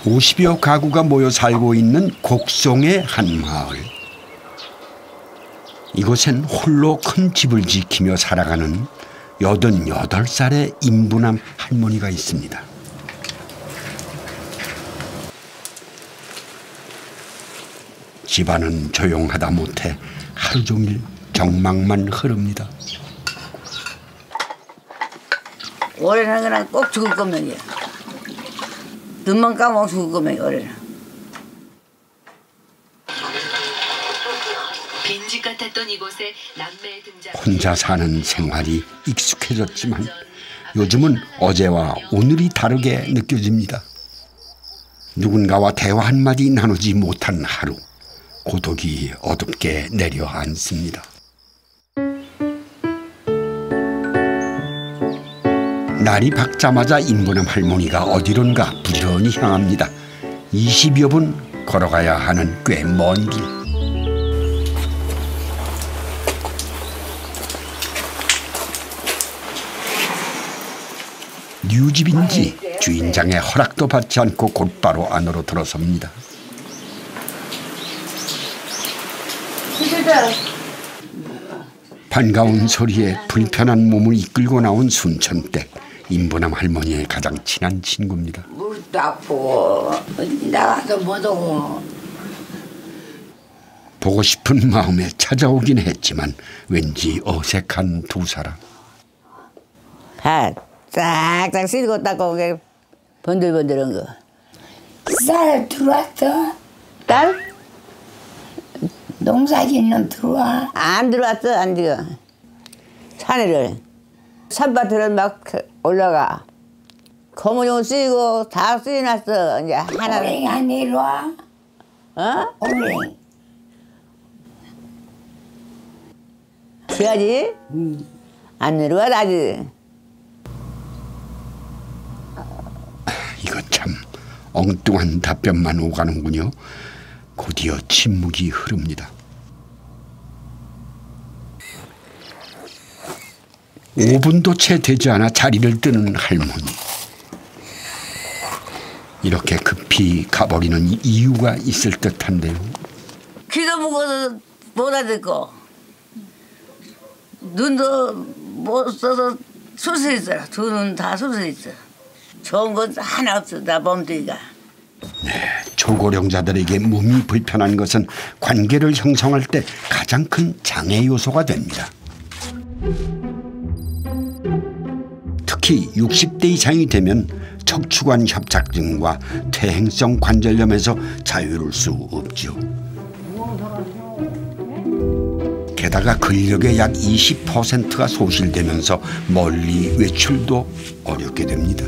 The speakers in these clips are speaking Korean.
50여 가구가 모여 살고 있는 곡송의 한 마을. 이곳엔 홀로 큰 집을 지키며 살아가는 88살의 인부남 할머니가 있습니다. 집안은 조용하다 못해 하루 종일 정막만 흐릅니다. 올해는 그냥 꼭 죽을 거면요. 눈만 감으면 죽을 거면 올해는. 빈집 같았던 이곳에 남매의 등장. 혼자 사는 생활이 익숙해졌지만 요즘은 어제와 오늘이 다르게 느껴집니다. 누군가와 대화 한마디 나누지 못한 하루. 고독이 어둡게 내려앉습니다. 날이 밝자마자 인부남 할머니가 어디론가 부지런히 향합니다. 20여 분 걸어가야 하는 꽤 먼 길. 뉴집인지 주인장의 허락도 받지 않고 곧바로 안으로 들어섭니다. 반가운 소리에 불편한 몸을 이끌고 나온 순천댁. 인부남 할머니의 가장 친한 친구입니다. 무릎도 아프고 나가서 못 오고. 보고 싶은 마음에 찾아오긴 했지만 왠지 어색한 두 사람. 싹싹 쓸고 닦고 게 번들번들한 거. 쌀 들어왔어? 딸? 농사짓는 들어와? 안 들어왔어, 안 들어. 산에를 산밭으로 막 올라가. 거무용 쓰이고 다 쓰여놨어. 이제 하나를. 올해 안 내려와? 어? 올해. 줘야지. 안 내려와 나지. 이거 참 엉뚱한 답변만 오가는군요. 곧이어 침묵이 흐릅니다. 5분도 채 되지 않아 자리를 뜨는 할머니. 이렇게 급히 가버리는 이유가 있을 듯한데요. 귀도 무거워서 못 알아듣고 눈도 못 써서 수술 있어. 두 눈 다 수술 있어. 좋은 건 하나 없어. 나 몸뚱이가. 네, 초고령자들에게 몸이 불편한 것은 관계를 형성할 때 가장 큰 장애 요소가 됩니다. 특히 60대 이상이 되면 척추관 협착증과 퇴행성 관절염에서 자유로울 수 없죠. 게다가 근력의 약 20%가 소실되면서 멀리 외출도 어렵게 됩니다.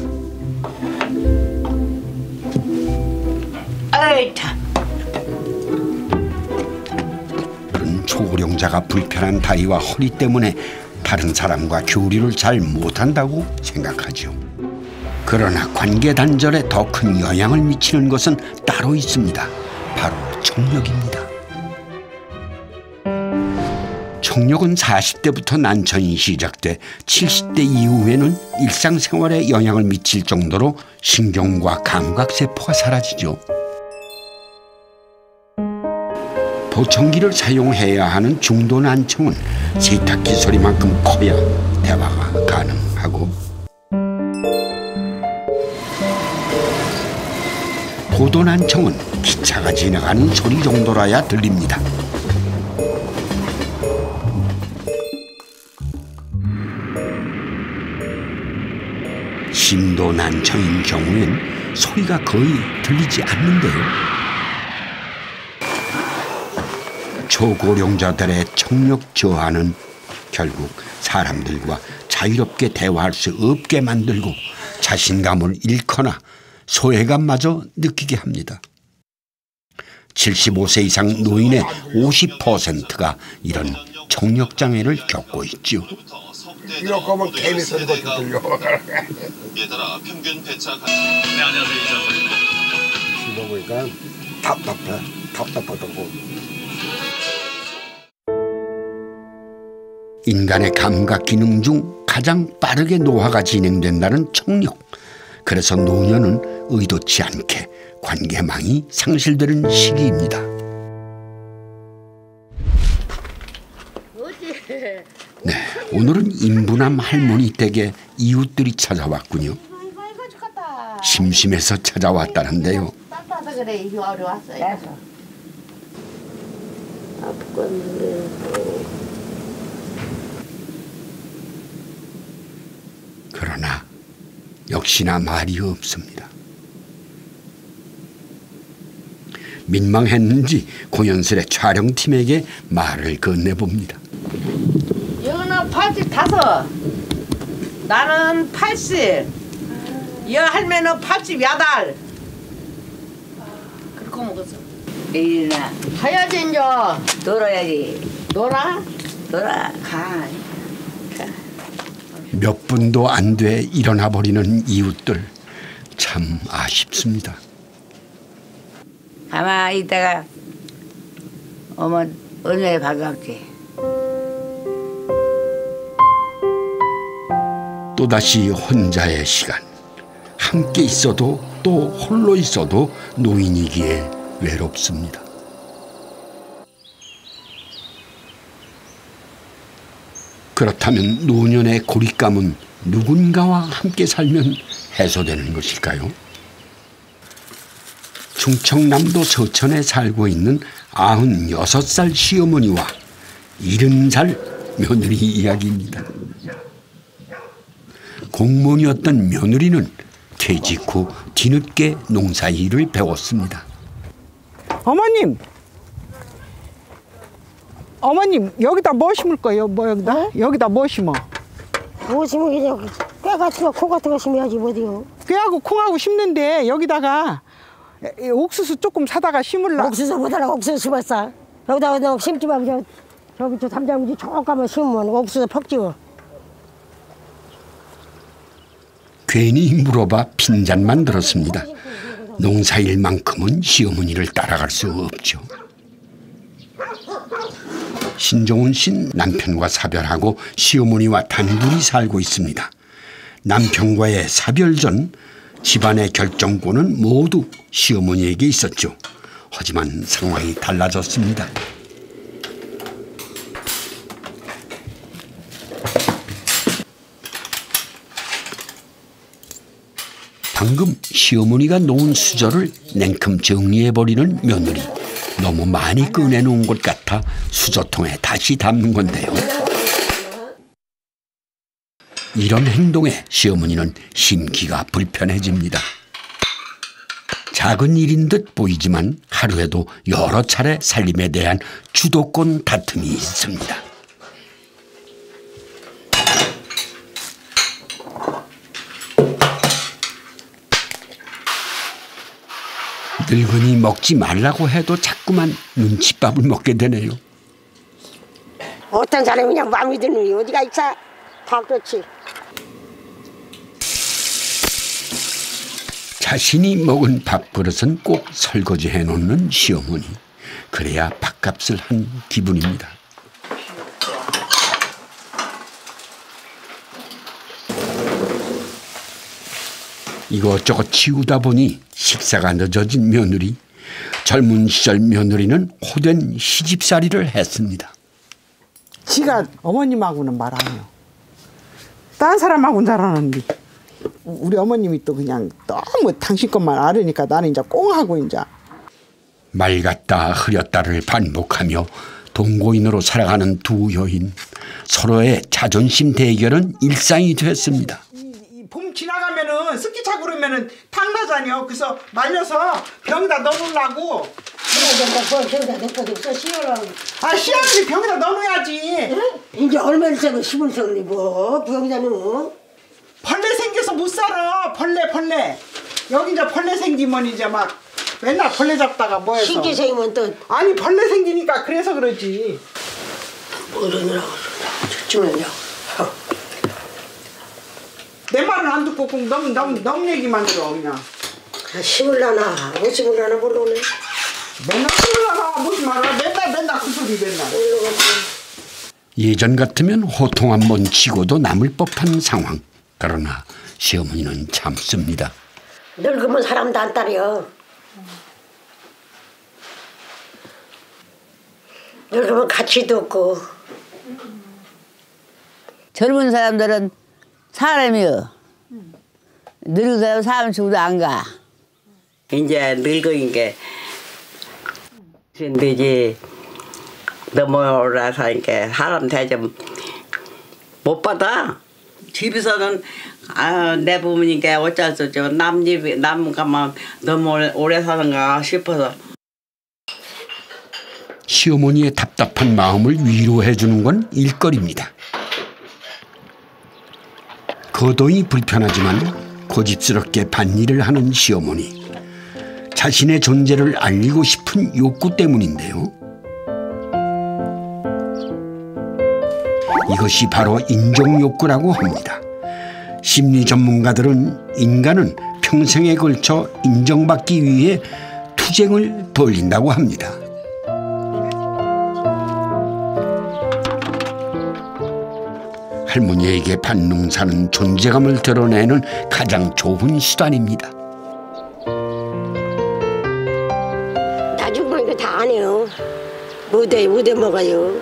그런 초고령자가 불편한 다리와 허리 때문에 다른 사람과 교류를 잘 못한다고 생각하죠. 그러나 관계 단절에 더 큰 영향을 미치는 것은 따로 있습니다. 바로 청력입니다. 청력은 40대부터 난청이 시작돼 70대 이후에는 일상생활에 영향을 미칠 정도로 신경과 감각세포가 사라지죠. 보청기를 사용해야 하는 중도 난청은 세탁기 소리만큼 커야 대화가 가능하고, 고도 난청은 기차가 지나가는 소리 정도라야 들립니다. 심도 난청인 경우엔 소리가 거의 들리지 않는데요. 초고령자들의 청력 저하는 결국 사람들과 자유롭게 대화할 수 없게 만들고 자신감을 잃거나 소외감마저 느끼게 합니다. 75세 이상 노인의 50%가 이런 청력장애를 겪고 있죠. 이렇게 하면 개미 소리가 들려. 얘들아 평균 배차 가. 네, 안녕하세요. 이거 보니까 답답하다고. 인간의 감각 기능 중 가장 빠르게 노화가 진행된다는 청력. 그래서 노년은 의도치 않게 관계망이 상실되는 시기입니다. 네, 오늘은 인부남 할머니 댁에 이웃들이 찾아왔군요. 심심해서 찾아왔다는데요. 그래 이리 왔어요. 그러나 역시나 말이 없습니다. 민망했는지 고연슬의 촬영팀에게 말을 건네봅니다. 여는 85, 나는 80, 여 할매는 88. 그렇게 먹었어. 내일이나 가야지 이제. 놀아야지. 놀아? 놀아. 가. 몇 분도 안 돼 일어나 버리는 이웃들, 참 아쉽습니다. 가만히 있다가 어머 얼마나 반갑지. 또다시 혼자의 시간. 함께 있어도 또 홀로 있어도 노인이기에 외롭습니다. 그렇다면 노년의 고립감은 누군가와 함께 살면 해소되는 것일까요? 충청남도 서천에 살고 있는 96살 시어머니와 70살 며느리 이야기입니다. 공무원이었던 며느리는 퇴직 후 뒤늦게 농사일을 배웠습니다. 어머님 여기다 뭐 심을 거예요? 뭐 여기다? 여기다 뭐 심어? 뭐 심어 그냥 꽤 같은 거, 콩 같은 거 심어야지 뭐디요. 꾀하고 콩하고 심는데 여기다가 옥수수 조금 사다가 심을라. 옥수수보다는 옥수수 심었어. 여기다가 너 심지 말고 저기 저 담장지 조금만 심으면 옥수수 퍽지워. 괜히 물어봐 핀잔만 들었습니다. 농사일만큼은 시어머니를 따라갈 수 없죠. 신종훈 씨는 남편과 사별하고 시어머니와 단둘이 살고 있습니다. 남편과의 사별 전 집안의 결정권은 모두 시어머니에게 있었죠. 하지만 상황이 달라졌습니다. 방금 시어머니가 놓은 수저를 냉큼 정리해버리는 며느리. 너무 많이 꺼내놓은 것 같아 수저통에 다시 담는 건데요. 이런 행동에 시어머니는 심기가 불편해집니다. 작은 일인 듯 보이지만 하루에도 여러 차례 살림에 대한 주도권 다툼이 있습니다. 늙은이 먹지 말라고 해도 자꾸만 눈칫밥을 먹게 되네요. 어떤 사람이 그냥 마음에 드는 게 어디가 있어? 다 그렇지. 자신이 먹은 밥그릇은 꼭 설거지 해놓는 시어머니. 그래야 밥값을 한 기분입니다. 이것저것 치우다 보니 식사가 늦어진 며느리. 젊은 시절 며느리는 호된 시집살이를 했습니다. 지가 어머님하고는 말 안 해요. 딴 사람하고는 잘하는데 우리 어머님이 또 그냥 너무 당신 것만 알으니까 나는 이제 꽁하고 이제. 맑았다 흐렸다를 반복하며 동거인으로 살아가는 두 여인. 서로의 자존심 대결은 일상이 됐습니다. 봄 지나가면은 습기 차고 그러면은 탕 나잖아요. 그래서 말려서 병에다 넣어놓으려고. 병에다 넣고 없어 씌우라고. 아 씨앗을 병에다 넣어놔야지. 이제 얼마 있으면 심을 터니 뭐 병에다 넣어. 벌레 생겨서 못 살아. 벌레. 여기 이제 벌레 생기면 이제 막 맨날 벌레 잡다가 뭐해서. 신기 생기면 또. 아니 벌레 생기니까 그래서 그러지. 뭐라느라고 저쯤은요. 내 말은 안 듣고 꼭 너무 얘기만 들어 그냥. 심을라나 못 심을라나 모르네. 맨날 심을라나 못 말아. 맨날 그 소리 맨날. 예전 같으면 호통 한 번 치고도 남을 법한 상황. 그러나 시어머니는 참습니다. 늙으면 사람도 안 따려. 늙으면 가치도 없고. 젊은 사람들은 사람이요. 늙은 사람 사람 죽어도 안 가. 이제 늙으니까 되지 넘어라서 이렇게 사람 대접 못 받아. 집에서는 내 부모니까 어쩔 수 없죠. 남 집에 남 가면 너무 오래 사는가 싶어서. 시어머니의 답답한 마음을 위로해 주는 건 일거리입니다. 거동이 불편하지만 고집스럽게 밭일을 하는 시어머니. 자신의 존재를 알리고 싶은 욕구 때문인데요. 이것이 바로 인정욕구라고 합니다. 심리 전문가들은 인간은 평생에 걸쳐 인정받기 위해 투쟁을 벌린다고 합니다. 할머니에게 밭농사는 존재감을 드러내는 가장 좋은 수단입니다. 나중 보니까 다 안 해요. 못해 먹어요.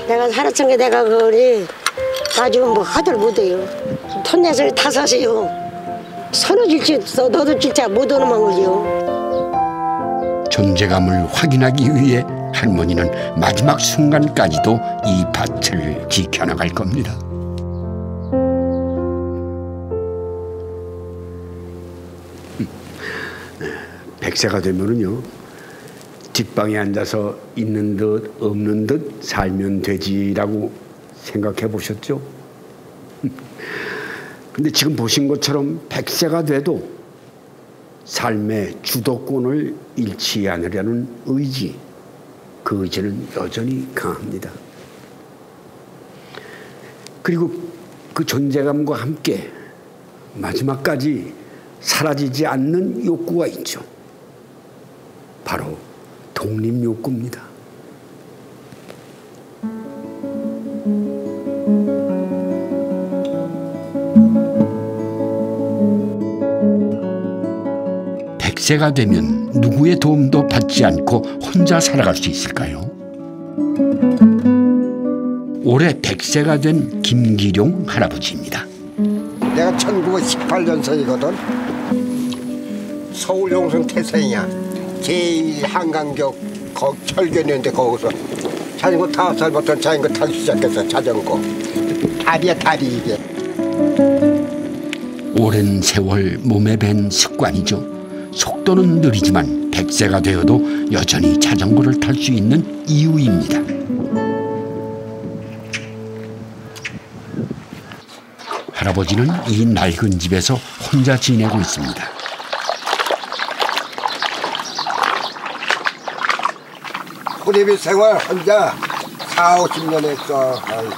내가 살았던 게 내가 그러니 나중에 뭐 하들 못해요. 톤내서 다 사세요. 서너 질지 너도 진짜 못 오는 거지요. 존재감을 확인하기 위해 할머니는 마지막 순간까지도 이 밭을 지켜나갈 겁니다. 백세가 되면은요, 뒷방에 앉아서 있는 듯 없는 듯 살면 되지라고 생각해 보셨죠? 근데 지금 보신 것처럼 백세가 돼도 삶의 주도권을 잃지 않으려는 의지, 그 의지는 여전히 강합니다. 그리고 그 존재감과 함께 마지막까지 사라지지 않는 욕구가 있죠. 바로 독립욕구입니다. 백세가 되면 누구의 도움도 받지 않고 혼자 살아갈 수 있을까요? 올해 100세가 된 김기룡 할아버지입니다. 내가 1918년생이거든. 서울 용성 태생이야. 제1한강교 철교년대 거기서 자전거 5살부터 자전거 타기 시작했어. 자전거 다리야 다리 이게. 오랜 세월 몸에 밴 습관이죠. 속도는 느리지만 100세가 되어도 여전히 자전거를 탈 수 있는 이유입니다. 할아버지는 이 낡은 집에서 혼자 지내고 있습니다. 호래비 생활 혼자 40-50년 했어. 아이고.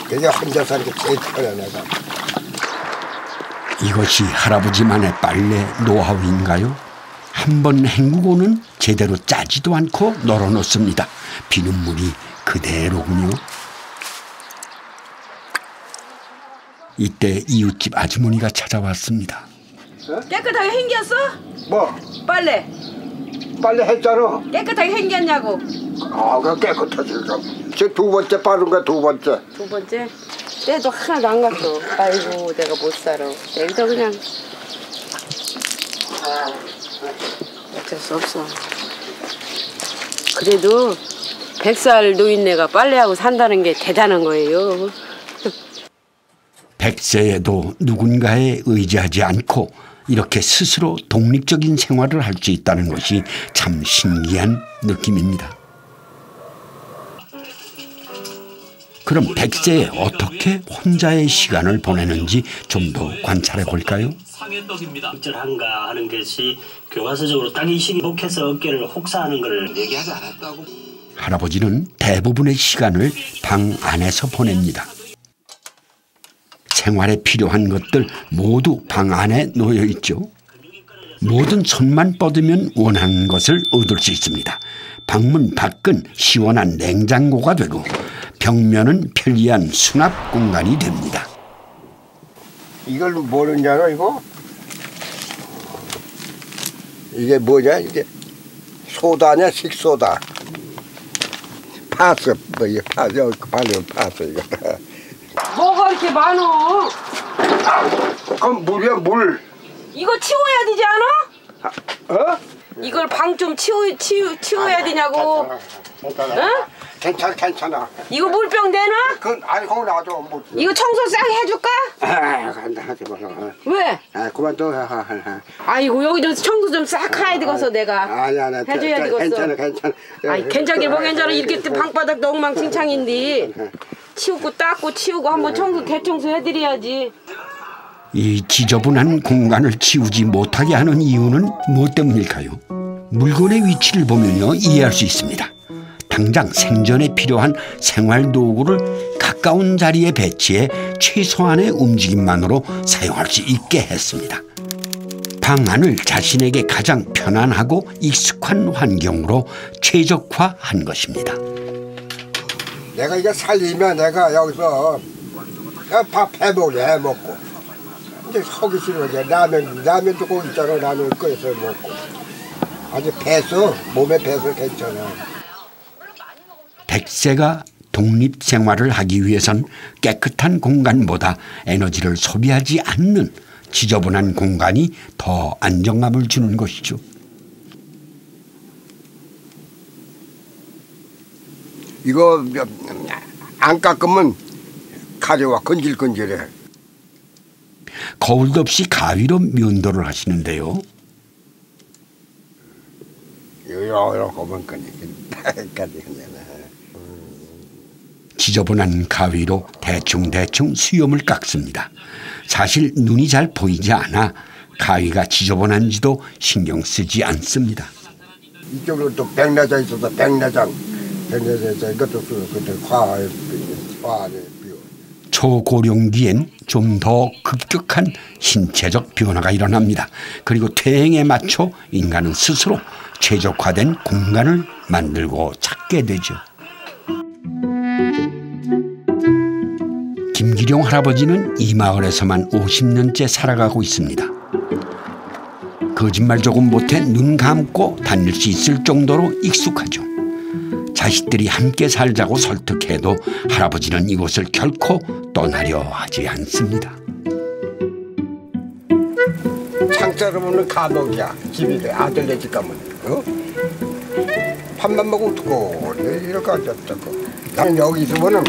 그게 혼자 사는 게 제일 편해 내가. 이것이 할아버지만의 빨래 노하우인가요? 한번 헹구고는 제대로 짜지도 않고 널어놓습니다. 비눗물이 그대로군요. 이때 이웃집 아주머니가 찾아왔습니다. 깨끗하게 헹겼어? 뭐? 빨래 했잖아. 깨끗하게 헹겼냐고. 그 깨끗하지. 지금 두 번째 빠른 거야. 두 번째. 두 번째? 때도 하나도 안 갔어. 아이고 내가 못 살아. 내일도 그냥 어쩔 수 없어. 그래도 100살 노인네가 빨래하고 산다는 게 대단한 거예요. 100세에도 누군가에 의지하지 않고 이렇게 스스로 독립적인 생활을 할 수 있다는 것이 참 신기한 느낌입니다. 그럼 100세에 어떻게 혼자의 시간을 보내는지 좀 더 관찰해 볼까요? 상해떡입니다. 적절한가 하는 것이 교과서적으로 딱 이 시기 혹해서 어깨를 혹사하는 걸 얘기하지 않았다고. 할아버지는 대부분의 시간을 방 안에서 보냅니다. 생활에 필요한 것들 모두 방 안에 놓여 있죠. 모든 손만 뻗으면 원하는 것을 얻을 수 있습니다. 방문 밖은 시원한 냉장고가 되고 벽면은 편리한 수납 공간이 됩니다. 이걸 모르냐로 이거? 이게 뭐냐 이게? 소다냐 식소다. 파스 뭐 이게 파스 발효 파스 이거. 뭐가 이렇게 많어? 그럼 물이야 물. 이거 치워야 되지 않아? 어? 이걸 방 좀 치워야 되냐고. 괜찮아. 응? 괜찮아. 이거 물병 되나? 그건 아니 거기 놔줘 뭐. 이거 청소 싹 해줄까? 간다 하지 마. 왜? 그만 또. 아이고 여기 좀 청소 좀 싹 해야 되겠어 내가. 아니 해줘야 되겠어. 괜찮아. 아이 괜찮게 뭐 괜찮아. 이렇게 방바닥도 엉망진창인데 치우고 닦고 치우고 한번 청소 대청소 해드려야지. 이 지저분한 공간을 치우지 못하게 하는 이유는 무엇 때문일까요? 물건의 위치를 보면요 이해할 수 있습니다. 당장 생존에 필요한 생활도구를 가까운 자리에 배치해 최소한의 움직임만으로 사용할 수 있게 했습니다. 방 안을 자신에게 가장 편안하고 익숙한 환경으로 최적화한 것입니다. 내가 이거 살리면 내가 여기서 밥 해먹고 이제 서기 싫어. 라면 두고 있잖아. 라면 끓여서 먹고 아주 몸에 배서 괜찮아. 백세가 독립생활을 하기 위해선 깨끗한 공간보다 에너지를 소비하지 않는 지저분한 공간이 더 안정감을 주는 것이죠. 이거 안 깎으면 가져와 건질건질해. 거울도 없이 가위로 면도를 하시는데요. 이렇게 보면 지저분한 가위로 대충 수염을 깎습니다. 사실 눈이 잘 보이지 않아 가위가 지저분한지도 신경 쓰지 않습니다. 이쪽으로 또 백내장 있어서 백내장 이것도 그때 화에 초고령기엔 좀 더 급격한 신체적 변화가 일어납니다. 그리고 퇴행에 맞춰 인간은 스스로 최적화된 공간을 만들고 찾게 되죠. 김기룡 할아버지는 이 마을에서만 50년째 살아가고 있습니다. 거짓말 조금 못해 눈 감고 다닐 수 있을 정도로 익숙하죠. 자식들이 함께 살자고 설득해도 할아버지는 이곳을 결코 떠나려 하지 않습니다. 창자로 감옥이야. 집이 아들네 집 가면 밥만 먹으면 어떡고 이렇게 앉았다고. 나는 여기 있으면은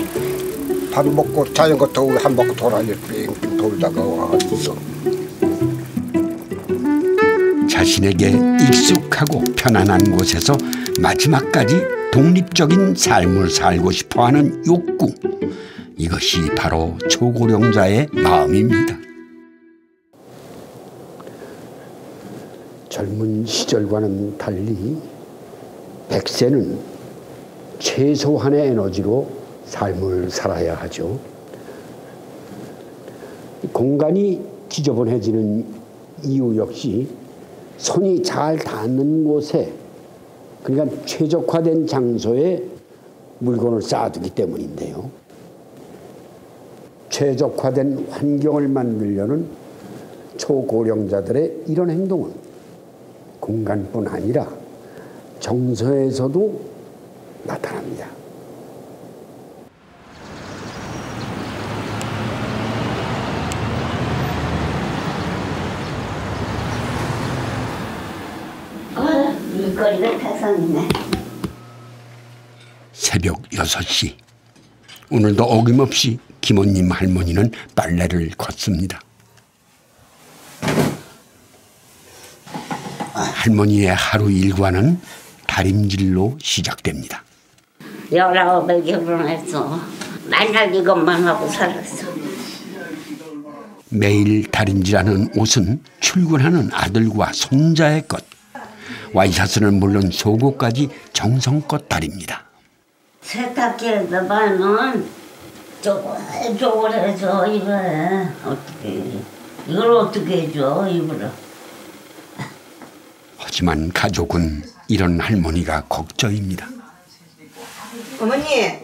밥 먹고 자전거 타고 한 바퀴 돌아요. 빙빙 돌다가 와서 자신에게 익숙하고 편안한 곳에서 마지막까지 독립적인 삶을 살고 싶어하는 욕구, 이것이 바로 초고령자의 마음입니다. 젊은 시절과는 달리 백세는 최소한의 에너지로 삶을 살아야 하죠. 공간이 지저분해지는 이유 역시 손이 잘 닿는 곳에, 그러니까 최적화된 장소에 물건을 쌓아두기 때문인데요. 최적화된 환경을 만들려는 초고령자들의 이런 행동은 공간뿐 아니라 정서에서도 나타납니다. 일거리가 다성이네. 새벽 6시. 오늘도 어김없이 김원님 할머니는 빨래를 걷습니다. 할머니의 하루 일과는 다림질로 시작됩니다. 19을 결혼했어. 맨날 이것만 하고 살았어. 매일 다림질하는 옷은 출근하는 아들과 손자의 것. 와이셔츠는 물론 속옷까지 정성껏 다립니다. 세탁기에다 봐는 쪼글쪼글해서 이거에 어떻게 이걸 어떻게 해줘 입으로. 하지만 가족은 이런 할머니가 걱정입니다. 어머니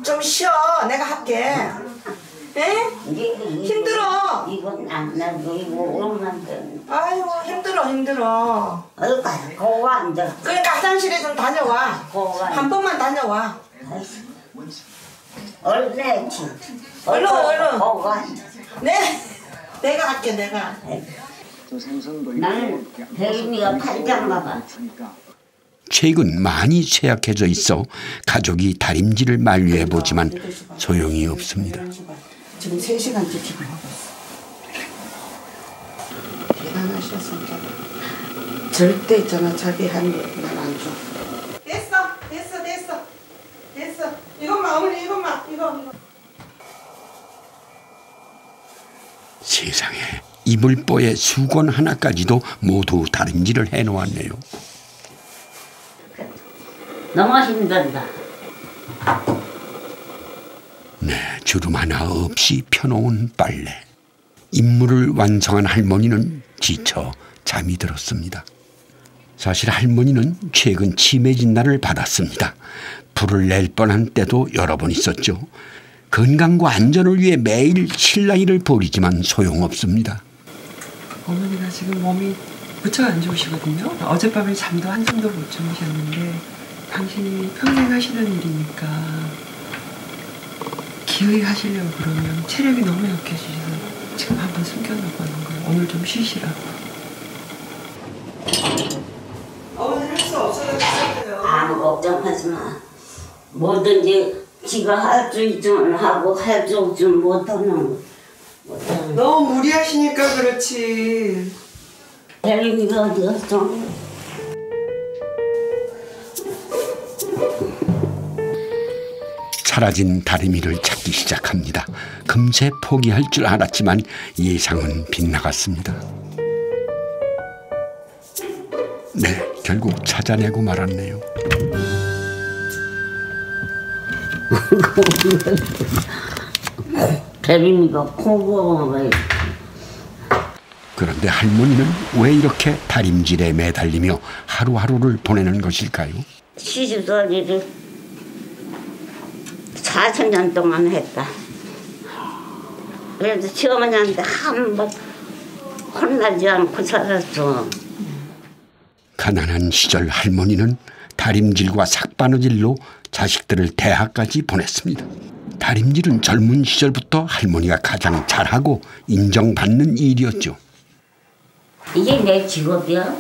좀 쉬어. 내가 할게. 에? 힘들어. 이건 안 나도 이거 오만 아유 힘들어. 어이구 거기 앉아. 그러니까 화장실에 좀 다녀와. 한 번만 다녀와. 얼른 해. 얼른. 거기 앉아. 네. 내가 할게 내가. 나는 대림이가 팔짱 봐봐. 최근 많이 쇠약해져 있어 가족이 다림질을 만류해보지만 소용이 없습니다. 지금 3시간째 지금 하고 있어. 대단하셨습니다. 절대 있잖아 자기 하는 거 난 안 줘. 됐어. 이것만 어머니 이거. 세상에 이불보에 수건 하나까지도 모두 다림질을 해놓았네요. 너무 힘들다. 네, 주름 하나 없이 펴놓은 빨래. 임무를 완성한 할머니는 지쳐 잠이 들었습니다. 사실 할머니는 최근 치매 진단을 받았습니다. 불을 낼 뻔한 때도 여러 번 있었죠. 건강과 안전을 위해 매일 실랑이를 벌이지만 소용없습니다. 어머니가 지금 몸이 무척 안 좋으시거든요. 어젯밤에 잠도 한숨도 못 주무셨는데 당신이 평생 하시는 일이니까 기어이 하시려고 그러면 체력이 너무 약해지셔서 지금 한번 숨겨놓고 하는 거예요. 오늘 좀 쉬시라고. 어머니 할 수 없어요. 아무 걱정하지 마. 뭐든지 지가 할 수 있으면 하고 할 수 없으면 못하는 거. 너무 무리하시니까 그렇지. 대림이가 어디 갔어? 사라진 다리미를 찾기 시작합니다. 금세 포기할 줄 알았지만 예상은 빗나갔습니다. 네, 결국 찾아내고 말았네요. 대림이가 콩고가 그런데 할머니는 왜 이렇게 다림질에 매달리며 하루하루를 보내는 것일까요? 시집살이를 4,000년 동안 했다. 그래도 시어머니한테 한 번 혼나지 않고 살았어. 가난한 시절 할머니는 다림질과 삭바느질로 자식들을 대학까지 보냈습니다. 다림질은 젊은 시절부터 할머니가 가장 잘하고 인정받는 일이었죠. 이게 내 직업이야.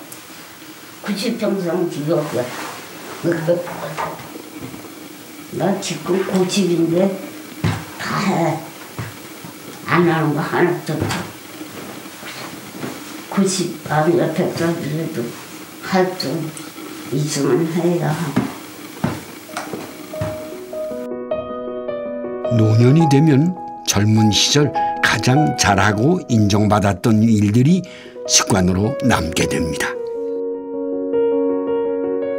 90평생 직업이야. 나 지금 90인데 다 해. 안 하는 거 하나도 없어. 90 여태까지라도 할 수 있으면 해야 하고. 노년이 되면 젊은 시절 가장 잘하고 인정받았던 일들이 습관으로 남게 됩니다.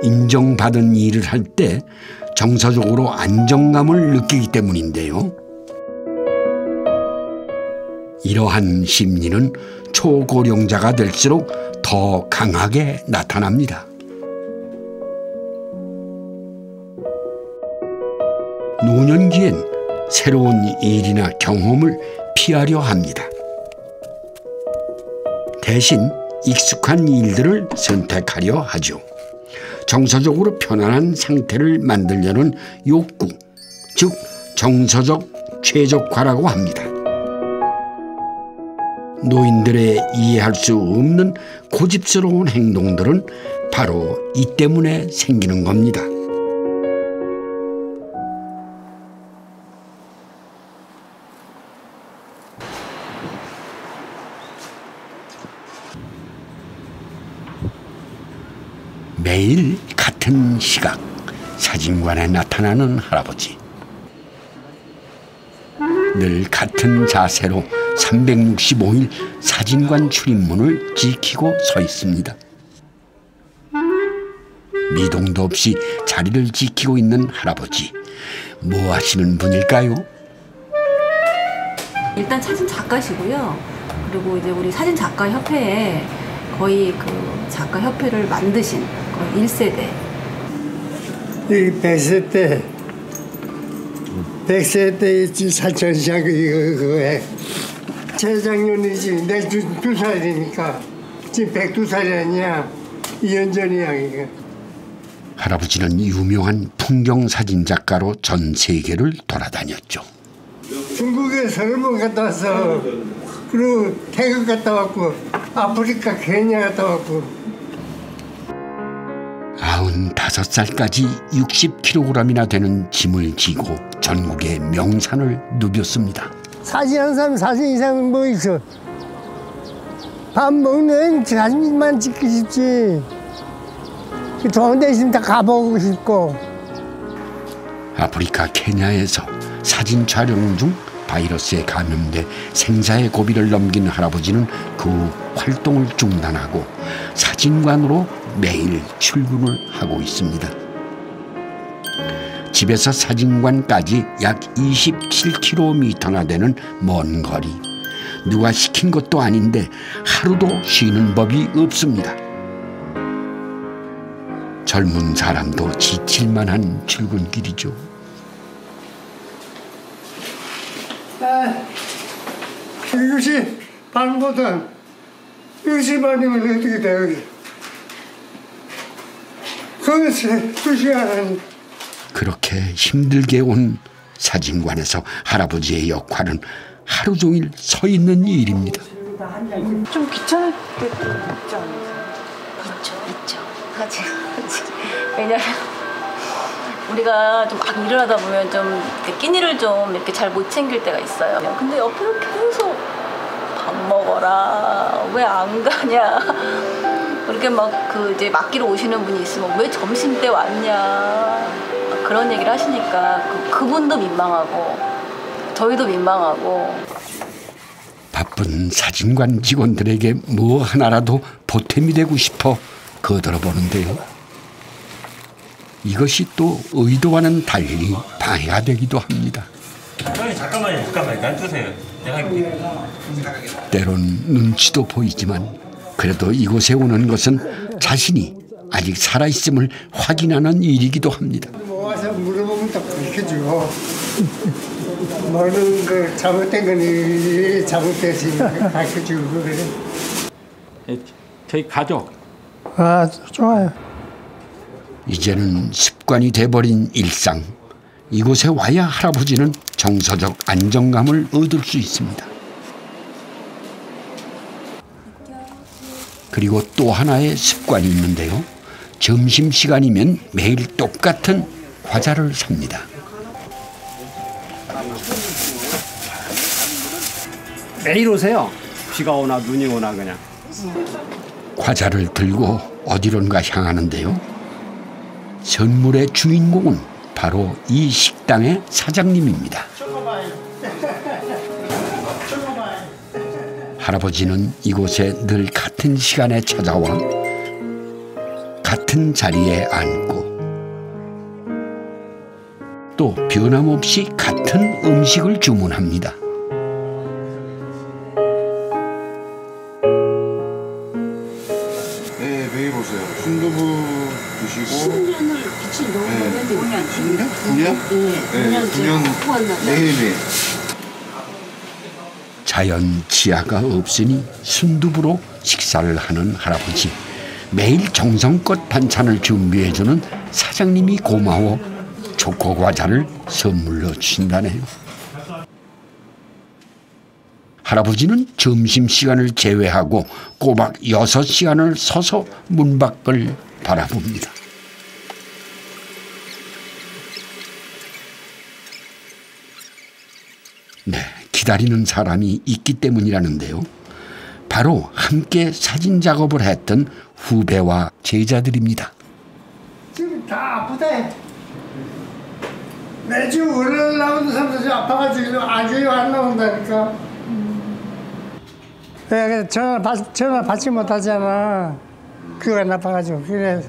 인정받은 일을 할 때 정서적으로 안정감을 느끼기 때문인데요. 이러한 심리는 초고령자가 될수록 더 강하게 나타납니다. 노년기엔 새로운 일이나 경험을 피하려 합니다. 대신 익숙한 일들을 선택하려 하죠. 정서적으로 편안한 상태를 만들려는 욕구, 즉 정서적 최적화라고 합니다. 노인들의 이해할 수 없는 고집스러운 행동들은 바로 이 때문에 생기는 겁니다. 매일 같은 시각 사진관에 나타나는 할아버지. 늘 같은 자세로 365일 사진관 출입문을 지키고 서 있습니다. 미동도 없이 자리를 지키고 있는 할아버지. 뭐 하시는 분일까요? 일단 사진 작가시고요. 그리고 이제 우리 사진 작가 협회에 거의 그 작가 협회를 만드신 1세대. 여기 100세 때 있지 사천시장 그거에 재작년이지 내 2살이니까 지금 102살이 아니야. 이현전이야 이게. 할아버지는 유명한 풍경사진 작가로 전 세계를 돌아다녔죠. 중국에 서울문 갔다 왔어. 그리고 태국 갔다 왔고 아프리카 케냐 갔다 왔고. 95살까지 60kg이나 되는 짐을 지고 전국의 명산을 누볐습니다. 사진 한 사람 사진 이상은 뭐 있어. 밥 먹는 사진만 찍고 싶지. 좋은 데 있으면 다 가보고 싶고. 아프리카 케냐에서 사진 촬영 중 바이러스에 감염돼 생사의 고비를 넘긴 할아버지는 그 활동을 중단하고 사진관으로 매일 출근을 하고 있습니다. 집에서 사진관까지 약 27km나 되는 먼 거리. 누가 시킨 것도 아닌데 하루도 쉬는 법이 없습니다. 젊은 사람도 지칠만한 출근길이죠. 이것이 반보다 이것이 반이면 어떻게 돼? 그것이 2시간. 그렇게 힘들게 온 사진관에서 할아버지의 역할은 하루 종일 서 있는 일입니다. 좀 귀찮을 때도 있지 않으세요? 있죠. 아직. 왜냐면 우리가 좀 막 일을 하다 보면 좀 끼니를 좀 이렇게 잘 못 챙길 때가 있어요. 근데 옆에서 계속 밥 먹어라, 왜 안 가냐. 그렇게 막 그 이제 맡기러 오시는 분이 있으면 왜 점심 때 왔냐 그런 얘기를 하시니까 그분도 민망하고 저희도 민망하고. 바쁜 사진관 직원들에게 뭐 하나라도 보탬이 되고 싶어 거들어보는데요. 이것이 또 의도와는 달리 방해가 되기도 합니다. 잠깐만요. 놔두세요. 내가 할게요. 때론 눈치도 보이지만 그래도 이곳에 오는 것은 자신이 아직 살아있음을 확인하는 일이기도 합니다. 와서 물어보면 또 가르쳐주고 뭐는 그 잘못된 거니 잘못됐으니까 가르쳐주고 그래. 저희 가족. 아 좋아요. 이제는 습관이 돼버린 일상. 이곳에 와야 할아버지는 정서적 안정감을 얻을 수 있습니다. 그리고 또 하나의 습관이 있는데요. 점심시간이면 매일 똑같은 과자를 삽니다. 매일 오세요. 비가 오나 눈이 오나 그냥. 과자를 들고 어디론가 향하는데요. 선물의 주인공은 바로 이 식당의 사장님입니다. 할아버지는 이곳에 늘 같은 시간에 찾아와 같은 자리에 앉고 또 변함없이 같은 음식을 주문합니다. 네, 매일 오세요. 순두부 드시고 10년을 빛이 너무 오는데 9년? 네, 9년 매일매일. 자연 지하가 없으니 순두부로 식사를 하는 할아버지. 매일 정성껏 반찬을 준비해주는 사장님이 고마워 초코 과자를 선물로 주신다네요. 할아버지는 점심시간을 제외하고 꼬박 6시간을 서서 문 밖을 바라봅니다. 네, 기다리는 사람이 있기 때문이라는데요. 바로 함께 사진 작업을 했던 후배와 제자들입니다. 지금 다 아프대. 매주 월요일 나오는 사람들 아파가지고 아주 안 나온다니까. 내가 전화 받지 못하잖아. 그거 나빠가지고. 그래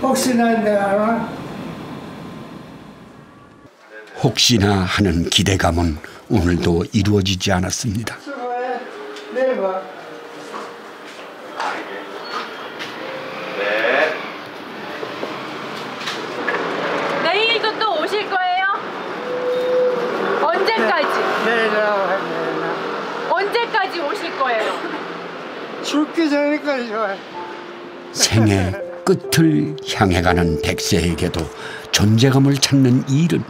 혹시나 내가 알아? 혹시나 하는 기대감은 오늘도 이루어지지 않았습니다. 수고해. 내일 봐. 언제든지 오실 거예요. 죽기 전에까지 좋아요. 생의 끝을 향해 가는 백세에게도 존재감을 찾는 일은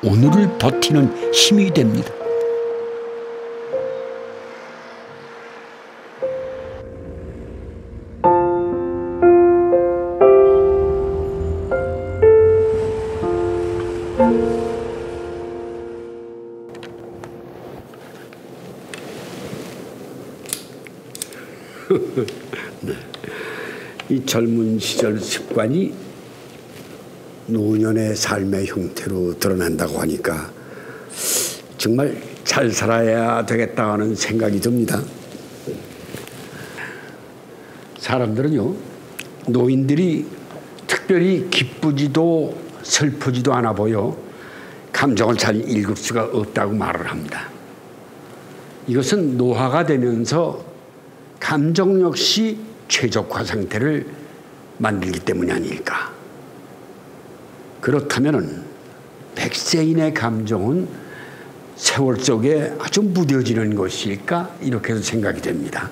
오늘을 버티는 힘이 됩니다. 네. 이 젊은 시절 습관이 노년의 삶의 형태로 드러난다고 하니까 정말 잘 살아야 되겠다 하는 생각이 듭니다. 사람들은요, 노인들이 특별히 기쁘지도 슬프지도 않아 보여 감정을 잘 읽을 수가 없다고 말을 합니다. 이것은 노화가 되면서 감정 역시 최적화 상태를 만들기 때문이 아닐까. 그렇다면 백세인의 감정은 세월 속에 아주 무뎌지는 것일까? 이렇게도 생각이 됩니다.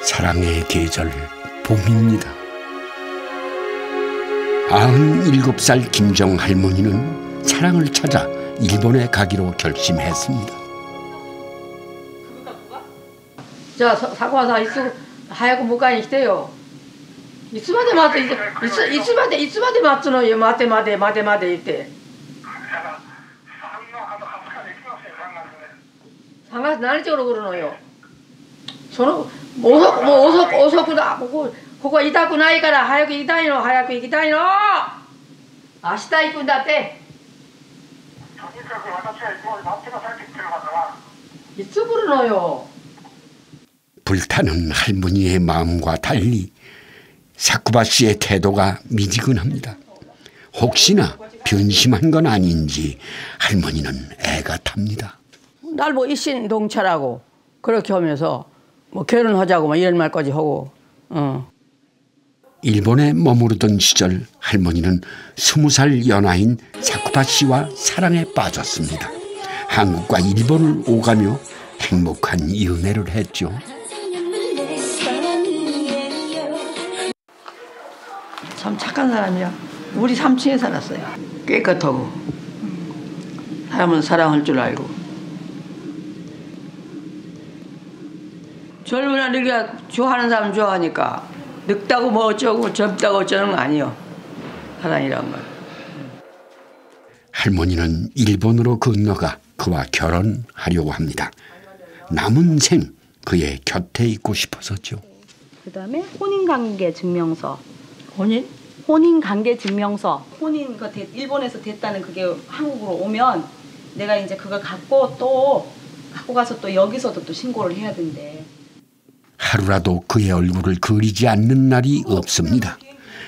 사랑의 계절 봄입니다. 97살 김정 할머니는 사랑을 찾아 일본에 가기로 결심했습니다. 자, 사과사 이츠 하얗고 무가니 기대요. 이츠마데 맞아 이제 이츠마데 맞추노요. 마데 이때. 상가何時頃来るのよ。その遅くだ。ここ痛くないから早く行きたいの。明日行くんだって。いつ来るのよ。 불타는 할머니의 마음과 달리 사쿠바 씨의 태도가 미지근합니다. 혹시나 변심한 건 아닌지 할머니는 애가 탑니다. 날 뭐 일신동체라고 그렇게 하면서 뭐 결혼하자고 막 이런 말까지 하고. 일본에 머무르던 시절 할머니는 20살 연하인 사쿠바 씨와 사랑에 빠졌습니다. 한국과 일본을 오가며 행복한 연애를 했죠. 참 착한 사람이야. 우리 3층에 살았어요. 깨끗하고 사람은 사랑할 줄 알고. 젊으나 늙어 좋아하는 사람 좋아하니까 늙다고 뭐 어쩌고 젊다고 어쩌는 거 아니요. 사랑이란 건. 할머니는 일본으로 건너가 그와 결혼하려고 합니다. 남은 생 그의 곁에 있고 싶어서죠. 그다음에 혼인관계 증명서. 혼인관계증명서. 혼인 일본에서 됐다는 그게 한국으로 오면 내가 이제 그걸 갖고 가서 또 여기서도 또 신고를 해야 된대. 하루라도 그의 얼굴을 그리지 않는 날이 없습니다.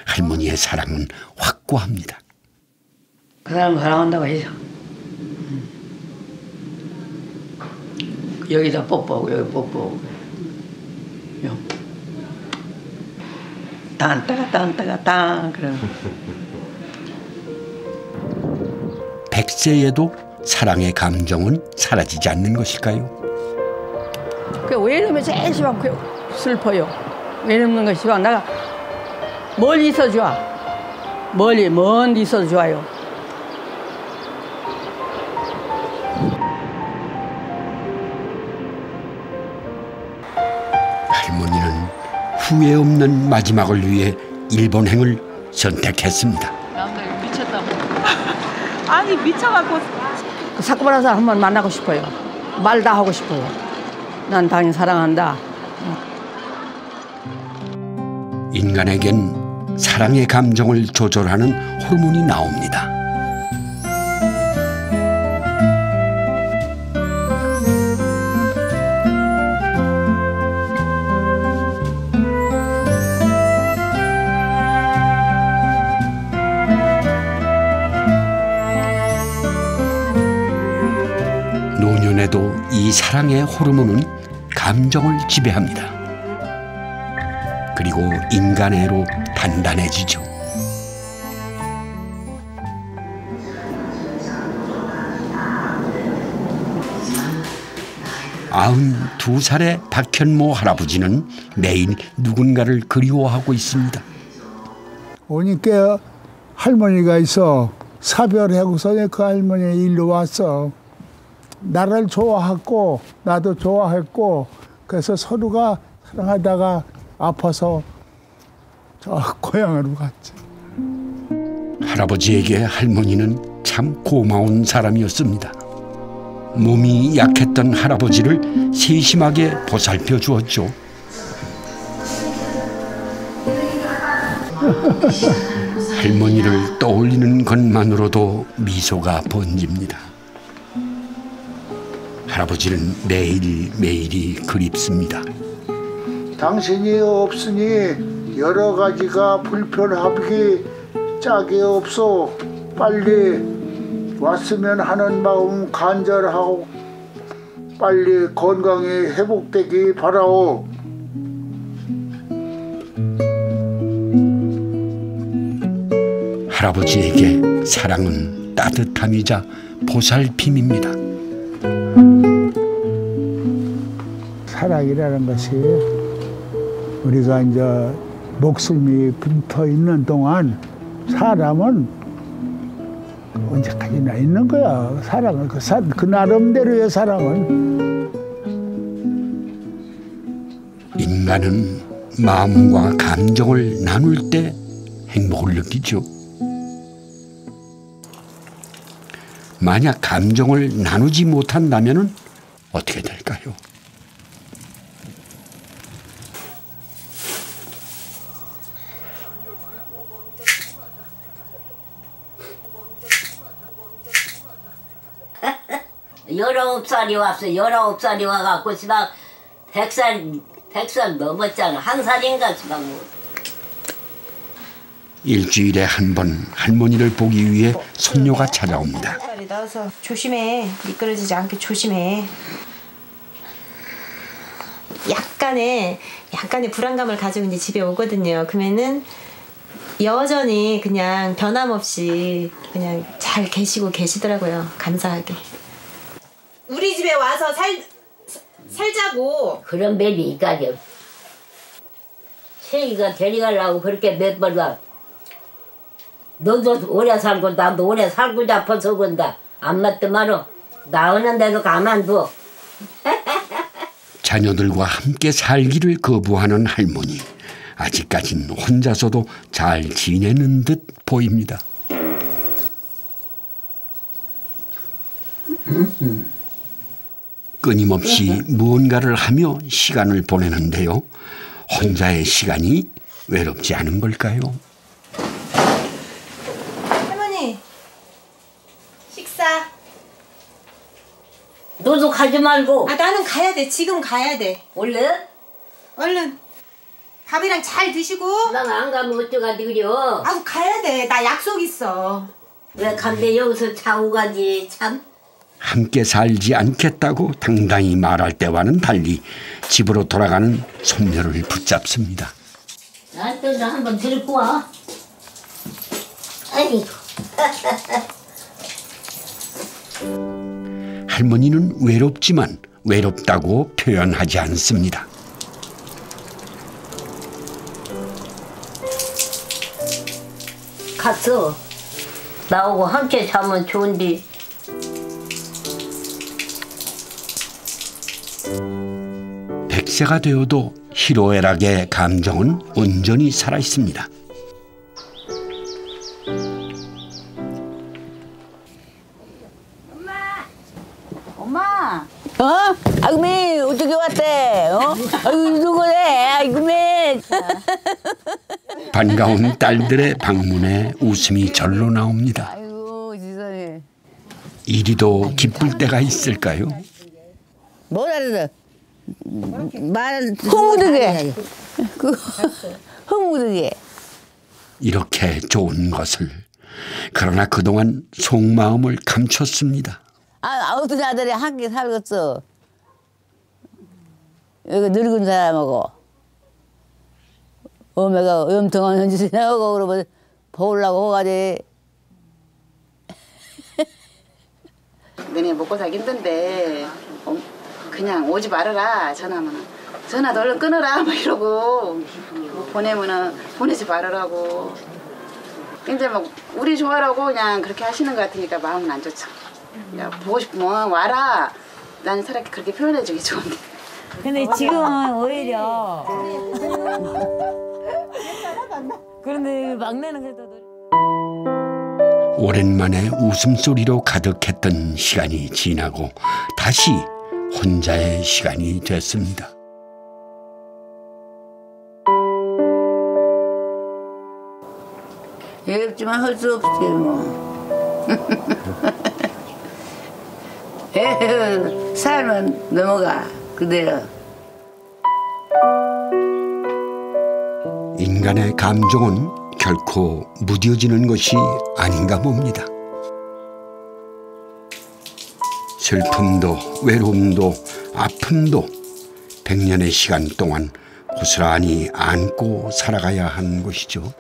할머니의 사랑은 확고합니다. 그 사람 사랑한다고 해서 여기다 뽀뽀하고 여기 뽀뽀하고 딴따가 그럼. 백세에도 사랑의 감정은 사라지지 않는 것일까요? 왜 이러면 제일 심한 슬퍼요. 왜 이러는 것이 좋아. 내가 멀리 있어 좋아. 먼 데 있어도 좋아요. 할머니는 후회 없는 마지막을 위해 일본행을 선택했습니다. 미쳤다. 아니 미쳐갖고 사쿠바라 사람 한번 만나고 싶어요. 말 다 하고 싶어요. 난 당연히 사랑한다. 인간에겐 사랑의 감정을 조절하는 호르몬이 나옵니다. 노년에도 이 사랑의 호르몬은 감정을 지배합니다. 그리고 인간애로 단단해지죠. 92살의 박현모 할아버지는 매일 누군가를 그리워하고 있습니다. 오니까 할머니가 있어. 사별하고서 그 할머니 일로 왔어. 나를 좋아했고 나도 좋아했고 그래서 서로가 사랑하다가 아파서 저 고향으로 갔지. 할아버지에게 할머니는 참 고마운 사람이었습니다. 몸이 약했던 할아버지를 세심하게 보살펴 주었죠. 할머니를 떠올리는 것만으로도 미소가 번집니다. 할아버지는 매일매일이 그립습니다. 당신이 없으니 여러 가지가 불편하기 짝이 없어. 빨리 왔으면 하는 마음 간절하고 빨리 건강이 회복되기 바라오. 할아버지에게 사랑은 따뜻함이자 보살핌입니다. 사랑이라는 것이 우리가 이제 목숨이 붙어 있는 동안 사람은 언제까지나 있는 거야. 사랑은 그 나름대로의 사랑은. 인간은 마음과 감정을 나눌 때 행복을 느끼죠. 만약 감정을 나누지 못한다면 어떻게 될까요? 열아홉 살이 왔어. 19살이 와갖고 지방 100살 넘었잖아. 한 살인가 지방. 일주일에 한 번 할머니를 보기 위해 손녀가 찾아옵니다. 살이 나와서 조심해. 미끄러지지 않게 조심해. 약간의 불안감을 가지고 이제 집에 오거든요. 그러면은 여전히 그냥 변함없이 그냥 잘 계시더라고요. 감사하게. 우리 집에 와서 살자고. 그런 맵이 있까지. 세기가 데려가려고 그렇게 몇 번 와. 너도 오래 살고 나도 오래 살고 싶어서 그런다. 안 맞더만은 나오는 데도 가만둬. 자녀들과 함께 살기를 거부하는 할머니. 아직까진 혼자서도 잘 지내는 듯 보입니다. 끊임없이 무언가를 하며 시간을 보내는데요. 혼자의 시간이 외롭지 않은 걸까요? 할머니, 식사. 너도 가지 말고. 나는 가야 돼. 지금 가야 돼. 얼른. 밥이랑 잘 드시고. 난 안 가면 어쩌가지 그려. 가야 돼. 나 약속 있어. 왜 간대 여기서 자고 가지 참. 함께 살지 않겠다고 당당히 말할 때와는 달리 집으로 돌아가는 손녀를 붙잡습니다. 나한테 한번 데리고 와. 아이고. 할머니는 외롭지만 외롭다고 표현하지 않습니다. 갔어. 나하고 함께 자면 좋은데. 백세가 되어도 희로애락의 감정은 온전히 살아있습니다. 엄마. 아이고 매 어떻게 왔대? 아이고 누구래? 아이고 매. 반가운 딸들의 방문에 웃음이 절로 나옵니다. 아이고 세상에. 이리도 기쁠 때가 있을까요? 뭘 알아? 말 허무득에. 그 허무득에. 이렇게 좋은 것을. 그러나 그동안 속마음을 감췄습니다. 어떤 아들이 함께 살겠어. 여기 늙은 사람하고 어머가 염통한 현지 지나고 그러면 보려고 호가지. 너네 먹고 살기 힘든데 그냥 오지 말아라 전화하면 전화도 얼른 끊어라 막 이러고 보내면은 보내지 말으라고. 근데 막 우리 좋아라고 그냥 그렇게 하시는 것 같으니까 마음은 안 좋죠. 야, 보고 싶으면 와라. 나는 차라리 그렇게 표현해주기 좋은데. 근데 지금은 오히려 그런데 막내는 그래도 오랜만에 웃음소리로 가득했던 시간이 지나고 다시 혼자의 시간이 됐습니다. 외롭지만 할 수 없지 뭐. 에휴, 살면 넘어가 그대로. 인간의 감정은 결코 무뎌지는 것이 아닌가 봅니다. 슬픔도 외로움도 아픔도 100년의 시간 동안 고스란히 안고 살아가야 하는 것이죠.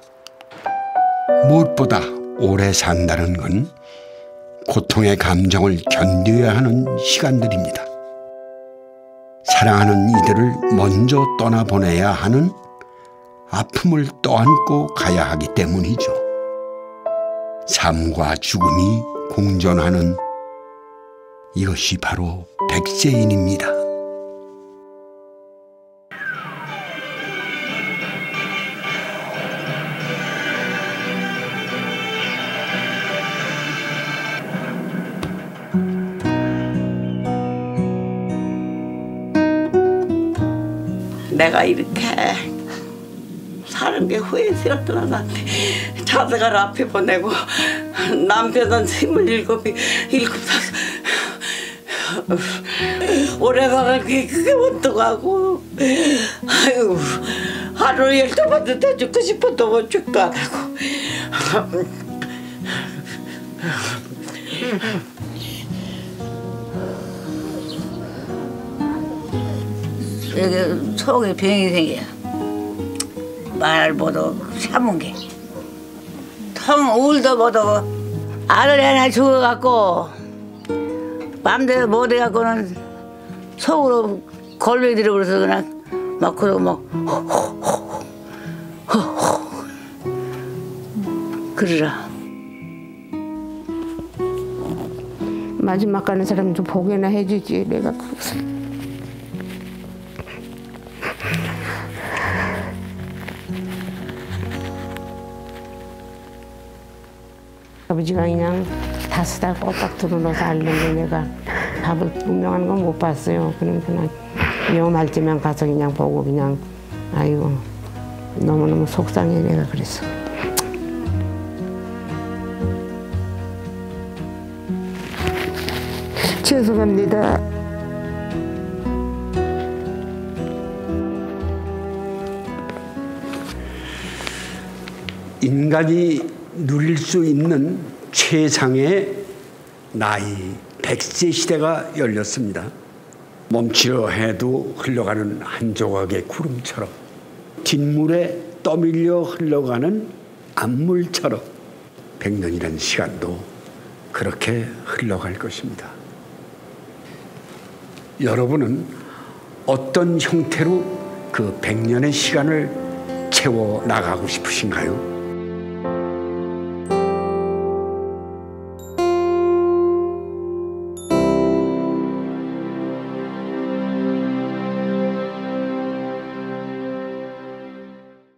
무엇보다 오래 산다는 건 고통의 감정을 견뎌야 하는 시간들입니다. 사랑하는 이들을 먼저 떠나보내야 하는 아픔을 떠안고 가야 하기 때문이죠. 삶과 죽음이 공존하는 이것이 바로 백제인입니다. 내가 이렇게 사는 게 후회스럽더라. 나한테 자식을 앞에 보내고 남편은 27이 오래 사는 게 그게 원통하고 아이고 하루에 12번도 더 죽고 싶어도 못 죽도 안 하고 이게 속에 병이 생겨. 말 못하고 참은 게. 통 울도 못하고 아들 하나 죽어갖고 맘대로 못해갖고는 속으로 골매들어 그래서 그냥 막 그러고 막 그러라. 마지막 가는 사람 좀 보게나 해주지. 내가 아버지가 그냥 5달 꼬박 들어넣어서 앓는데 내가 밥을 분명한 건 못 봤어요. 그냥 위험할 때만 가서 그냥 보고 그냥 아이고 너무너무 속상해. 내가 그랬어. 죄송합니다. 인간이 누릴 수 있는 최상의 나이 100세 시대가 열렸습니다. 멈추려 해도 흘러가는 한 조각의 구름처럼 뒷물에 떠밀려 흘러가는 앞물처럼 100년이라는 시간도 그렇게 흘러갈 것입니다. 여러분은 어떤 형태로 그 100년의 시간을 채워 나가고 싶으신가요?